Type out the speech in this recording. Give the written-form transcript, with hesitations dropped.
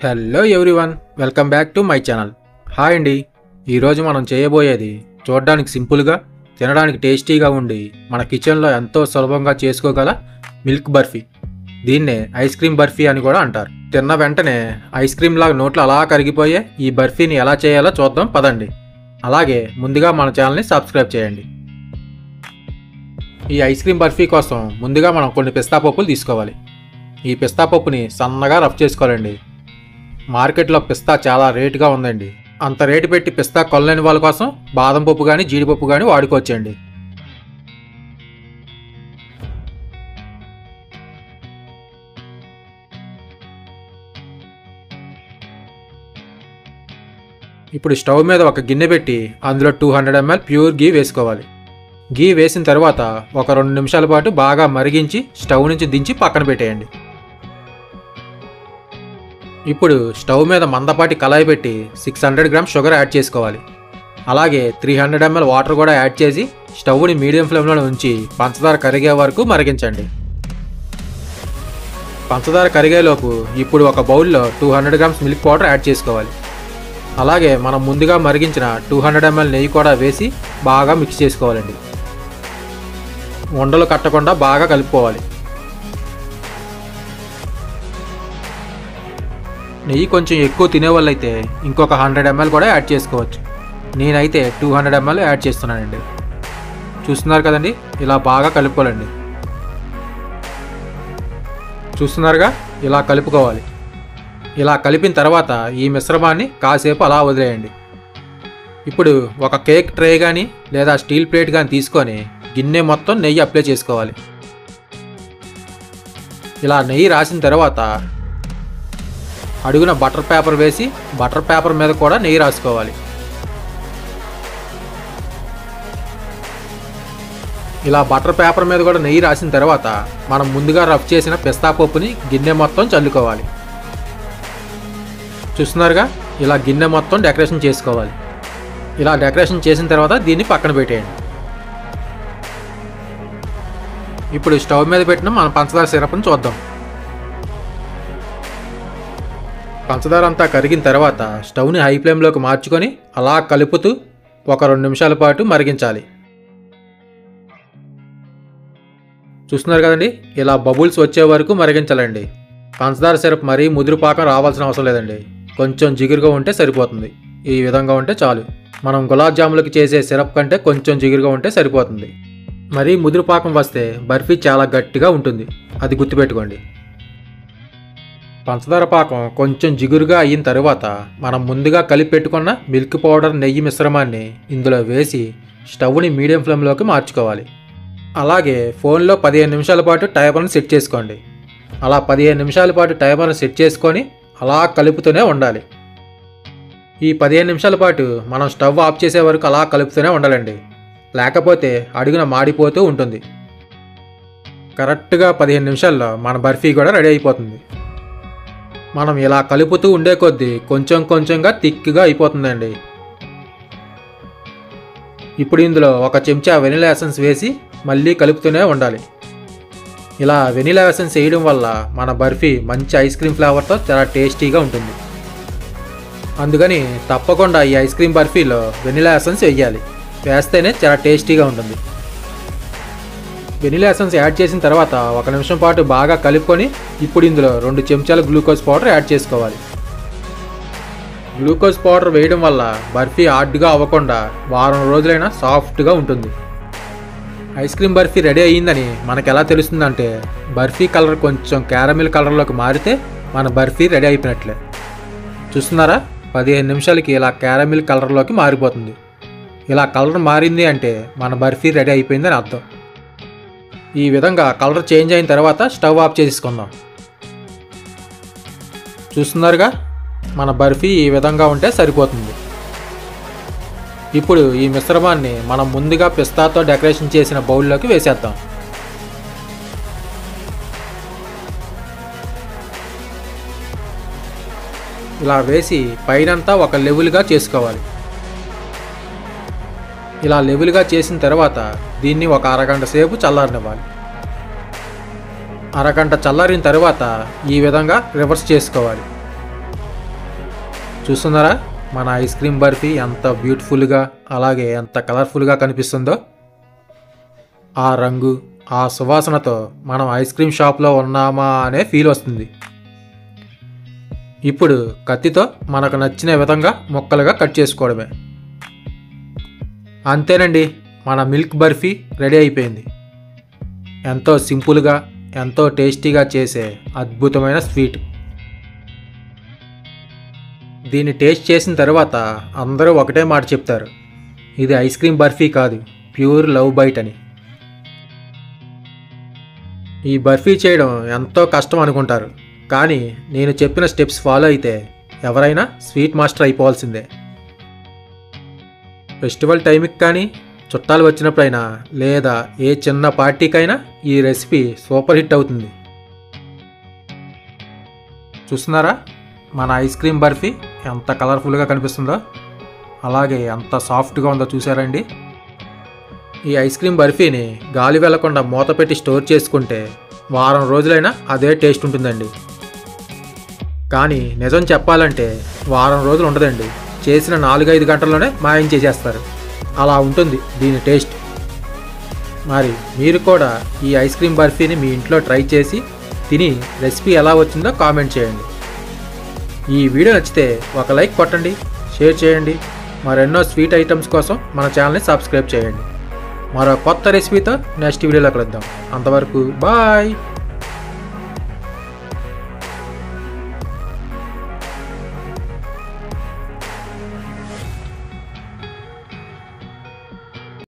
Hello everyone, welcome back to my channel. Hi అండి. ఈరోజు మనం చేయబోయేది చూడడానికి సింపుల్గా, తినడానికి టేస్టీగా ఉండి మన కిచెన్లో ఎంతో సులభంగా చేసుకోగల మిల్క్ బర్ఫీ. దీన్నే ఐస్ క్రీమ్ బర్ఫీ అని కూడా అంటారు. తిన్న వెంటనే ఐస్ క్రీమ్ లాగా నోట్లో అలా కరిగిపోయే ఈ బర్ఫీని ఎలా చేయాలో చూద్దాం పదండి. అలాగే ముందుగా మన ఛానల్ని సబ్స్క్రైబ్ చేయండి. ఈ ఐస్ క్రీమ్ బర్ఫీ కోసం ముందుగా మనం కొన్ని పిస్తా పప్పులు తీసుకోవాలి. ఈ పిస్తా పప్పుని సన్నగా రఫ్ చేసుకోవాలండి. మార్కెట్లో పిస్తా చాలా రేటుగా ఉందండి. అంత రేటు పెట్టి పిస్తా కొనలేని వాళ్ళ కోసం బాదం పప్పు కానీ జీడిపప్పు కానీ వాడుకోవచ్చండి. ఇప్పుడు స్టవ్ మీద ఒక గిన్నె పెట్టి అందులో 200 ml ప్యూర్ గీ వేసుకోవాలి. గీ వేసిన తర్వాత ఒక 2 నిమిషాల పాటు బాగా మరిగించి స్టవ్ నుంచి దించి పక్కన పెట్టేయండి. ఇప్పుడు స్టవ్ మీద మందపాటి కళాయి పెట్టి 600 grams షుగర్ యాడ్ చేసుకోవాలి. అలాగే 300 ml వాటర్ కూడా యాడ్ చేసి స్టవ్ని మీడియం ఫ్లేమ్లో ఉంచి పంచదార కరిగే వరకు మరిగించండి. పంచదార కరిగేలోపు ఇప్పుడు ఒక బౌల్లో 200 grams మిల్క్ పౌడర్ యాడ్ చేసుకోవాలి. అలాగే మనం ముందుగా మరిగించిన 200 ml నెయ్యి కూడా వేసి బాగా మిక్స్ చేసుకోవాలండి. ఉండలు కట్టకుండా బాగా కలుపుకోవాలి. నెయ్యి కొంచెం ఎక్కువ తినేవాళ్ళైతే ఇంకొక 100 ml కూడా యాడ్ చేసుకోవచ్చు. నేనైతే 200 ml యాడ్ చేస్తున్నానండి. చూస్తున్నారు కదండి, ఇలా బాగా కలుపుకోవాలండి. చూస్తున్నారుగా, ఇలా కలుపుకోవాలి. ఇలా కలిపిన తర్వాత ఈ మిశ్రమాన్ని కాసేపు అలా వదిలేయండి. ఇప్పుడు ఒక కేక్ ట్రే కానీ లేదా స్టీల్ ప్లేట్ కానీ తీసుకొని గిన్నె మొత్తం నెయ్యి అప్లై చేసుకోవాలి. ఇలా నెయ్యి రాసిన తర్వాత అడుగున బటర్ పేపర్ వేసి బటర్ పేపర్ మీద కూడా నెయ్యి రాసుకోవాలి. ఇలా బటర్ పేపర్ మీద కూడా నెయ్యి రాసిన తర్వాత మనం ముందుగా రఫ్ చేసిన పిస్తా పప్పుని గిన్నె మొత్తం చల్లుకోవాలి. చూస్తున్నారుగా, ఇలా గిన్నె మొత్తం డెకరేషన్ చేసుకోవాలి. ఇలా డెకరేషన్ చేసిన తర్వాత దీన్ని పక్కన పెట్టేయండి. ఇప్పుడు స్టవ్ మీద పెట్టిన మన పంచదార సిరప్ని చూద్దాం. పంచదార అంతా కరిగిన తర్వాత స్టవ్ని హై ఫ్లేమ్లోకి మార్చుకొని అలా కలుపుతూ ఒక 2 నిమిషాల పాటు మరిగించాలి. చూస్తున్నారు కదండి, ఇలా బబుల్స్ వచ్చే వరకు మరిగించాలండి. పంచదార సిరప్ మరీ ముదురు పాకం రావాల్సిన అవసరం లేదండి. కొంచెం జిగురుగా ఉంటే సరిపోతుంది. ఈ విధంగా ఉంటే చాలు. మనం గులాబ్ జాములకి చేసే సిరప్ కంటే కొంచెం జిగురుగా ఉంటే సరిపోతుంది. మరీ ముదురు పాకం వస్తే బర్ఫీ చాలా గట్టిగా ఉంటుంది, అది గుర్తుపెట్టుకోండి. పంచదార పాకం కొంచెం జిగురుగా అయిన తర్వాత మనం ముందుగా కలిపి పెట్టుకున్న మిల్క్ పౌడర్ నెయ్యి మిశ్రమాన్ని ఇందులో వేసి స్టవ్ని మీడియం ఫ్లేమ్లోకి మార్చుకోవాలి. అలాగే ఫోన్లో 15 నిమిషాల పాటు టైమర్ని సెట్ చేసుకోండి. అలా 15 నిమిషాల పాటు టైమర్ని సెట్ చేసుకొని అలా కలుపుతూనే ఉండాలి. ఈ 15 నిమిషాల పాటు మనం స్టవ్ ఆఫ్ చేసే వరకు అలా కలుపుతూనే ఉండాలండి. లేకపోతే అడుగున మాడిపోతూ ఉంటుంది. కరెక్ట్గా 15 నిమిషాల్లో మన బర్ఫీ కూడా రెడీ అయిపోతుంది. మనం ఇలా కలుపుతూ ఉండే కొద్దీ కొంచెం కొంచెంగా థిక్గా అయిపోతుందండి. ఇప్పుడు ఇందులో ఒక చెంచా వెనిలా ఎసెన్స్ వేసి మళ్ళీ కలుపుతూనే ఉండాలి. ఇలా వెనిలా ఎసెన్స్ వేయడం వల్ల మన బర్ఫీ మంచి ఐస్ క్రీమ్ ఫ్లేవర్తో చాలా టేస్టీగా ఉంటుంది. అందుకని తప్పకుండా ఈ ఐస్ క్రీమ్ బర్ఫీలో వెనిలా ఎసెన్స్ వేయాలి. వేస్తేనే చాలా టేస్టీగా ఉంటుంది. వెనిలా ఎసెన్స్ యాడ్ చేసిన తర్వాత 1 నిమిషం పాటు బాగా కలుపుకొని ఇప్పుడు ఇందులో 2 చెంచాల గ్లూకోజ్ పౌడర్ యాడ్ చేసుకోవాలి. గ్లూకోజ్ పౌడర్ వేయడం వల్ల బర్ఫీ హార్డ్గా అవ్వకుండా వారం రోజులైనా సాఫ్ట్గా ఉంటుంది. ఐస్ క్రీమ్ బర్ఫీ రెడీ అయ్యిందని మనకు ఎలా తెలుస్తుందంటే బర్ఫీ కలర్ కొంచెం క్యారమిల్ కలర్లోకి మారితే మన బర్ఫీ రెడీ అయిపోయినట్లే. చూస్తున్నారా, 15 నిమిషాలకి ఇలా క్యారమిల్ కలర్లోకి మారిపోతుంది. ఇలా కలర్ మారింది అంటే మన బర్ఫీ రెడీ అయిపోయిందని అర్థం. ఈ విధంగా కలర్ చేంజ్ అయిన తర్వాత స్టవ్ ఆఫ్ చేసుకుందాం. చూస్తున్నారుగా, మన బర్ఫీ ఈ విధంగా ఉంటే సరిపోతుంది. ఇప్పుడు ఈ మిశ్రమాన్ని మనం ముందుగా పిస్తాతో డెకరేషన్ చేసిన బౌల్లోకి వేసేద్దాం. ఇలా వేసి పైనంతా ఒక లెవెల్గా చేసుకోవాలి. ఇలా లెవెల్గా చేసిన తర్వాత దీన్ని ఒక అరగంట సేపు చల్లారనివ్వాలి. అరగంట చల్లారిన తర్వాత ఈ విధంగా రివర్స్ చేసుకోవాలి. చూస్తున్నారా మన ఐస్ క్రీమ్ బర్ఫీ ఎంత బ్యూటిఫుల్గా అలాగే ఎంత కలర్ఫుల్గా కనిపిస్తుందో. ఆ రంగు ఆ సువాసనతో మనం ఐస్ క్రీమ్ షాప్లో ఉన్నామా అనే ఫీల్ వస్తుంది. ఇప్పుడు కత్తితో మనకు నచ్చిన విధంగా ముక్కలుగా కట్ చేసుకోవడమే. అంతేనండి, మన మిల్క్ బర్ఫీ రెడీ అయిపోయింది. ఎంతో సింపుల్గా ఎంతో టేస్టీగా చేసే అద్భుతమైన స్వీట్. దీన్ని టేస్ట్ చేసిన తర్వాత అందరూ ఒకటే మాట చెప్తారు, ఇది ఐస్ క్రీమ్ బర్ఫీ కాదు, ప్యూర్ లవ్ బైట్ అని. ఈ బర్ఫీ చేయడం ఎంతో కష్టం అనుకుంటారు, కానీ నేను చెప్పిన స్టెప్స్ ఫాలో అయితే ఎవరైనా స్వీట్ మాస్టర్ అయిపోవాల్సిందే. ఫెస్టివల్ టైంకి కానీ చుట్టాలు వచ్చినప్పుడైనా లేదా ఏ చిన్న పార్టీకైనా ఈ రెసిపీ సూపర్ హిట్ అవుతుంది. చూస్తున్నారా మన ఐస్ క్రీమ్ బర్ఫీ ఎంత కలర్ఫుల్గా కనిపిస్తుందో, అలాగే ఎంత సాఫ్ట్గా ఉందో చూసారండి. ఈ ఐస్ క్రీమ్ బర్ఫీని గాలి వెళ్లకుండా మూత పెట్టి స్టోర్ చేసుకుంటే వారం రోజులైనా అదే టేస్ట్ ఉంటుందండి. కానీ నిజం చెప్పాలంటే వారం రోజులు ఉండదండి, చేసిన 4-5 గంటల్లోనే మాయం చేసేస్తారు. అలా ఉంటుంది దీని టేస్ట్. మరి మీరు కూడా ఈ ఐస్ క్రీమ్ బర్ఫీని మీ ఇంట్లో ట్రై చేసి తిని రెసిపీ ఎలా వచ్చిందో కామెంట్ చేయండి. ఈ వీడియో నచ్చితే ఒక లైక్ కొట్టండి, షేర్ చేయండి. మరెన్నో స్వీట్ ఐటమ్స్ కోసం మన ఛానల్ని సబ్స్క్రైబ్ చేయండి. మరో కొత్త రెసిపీతో నెక్స్ట్ వీడియోలో కలుద్దాం. అంతవరకు బాయ్.